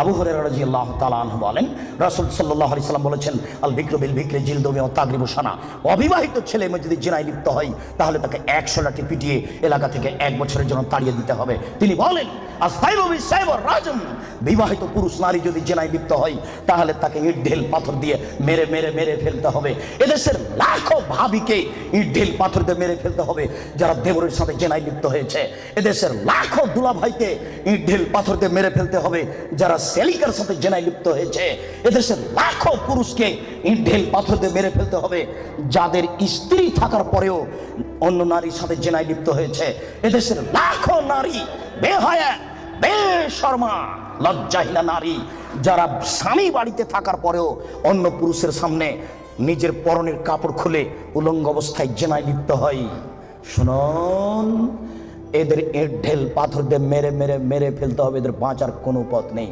আবু হুরায়রা রাদিয়াল্লাহু তাআলা আনহু বলেন, রাসূল সাল্লাল্লাহু আলাইহি সাল্লাম বলেছেন, আল বিকরু বিল বিকরি জিলদু ওয়া তাগরিবু সানা। অবিবাহিত ছেলে মেয়ে যদি জিনায় লিপ্ত হয় তাহলে তাকে 100 লাঠি পিটিয়ে এলাকা থেকে 1 বছরের জন্য তাড়িয়ে দিতে হবে। তিনি বলেন, আস-সাইবু বিস-সাইবি রাজম। বিবাহিত পুরুষ নারী যদি জিনায় লিপ্ত হয় তাহলে তাকে ইট ঢেল পাথর দিয়ে মেরে মেরে মেরে ফেলতে হবে। এদেশের লাখো ভাবিকে ইট ঢেল পাথর দিয়ে মেরে ফেলতে হবে যারা দেবরের সাথে জিনায় লিপ্ত হয়েছে। এদেশের লাখো দুলাভাইকে ইট ঢেল পাথর দিয়ে মেরে ফেলতে হবে যারা সেলিকার সাথে জিনায় লিপ্ত হয়েছে। এদেশের লাখো পুরুষকে ইট ঢেল পাথর দিয়ে মেরে ফেলতে হবে যাদের স্ত্রী থাকার পরেও অন্য নারীর সাথে জিনায় লিপ্ত হয়েছে। এদেশের লাখো নারী বেহায়া বেশরমা লজ্জাহীনা নারী যারা স্বামী বাড়িতে থাকার পরেও অন্য পুরুষের সামনে নিজের পরনের কাপড় খুলে উলঙ্গ অবস্থায় জিনায় লিপ্ত হয়। শুনুন, এদের ইট ঢেল পাথর দিয়ে মেরে মেরে মেরে ফেলতে হবে, এদের বাঁচার কোনো পথ নেই।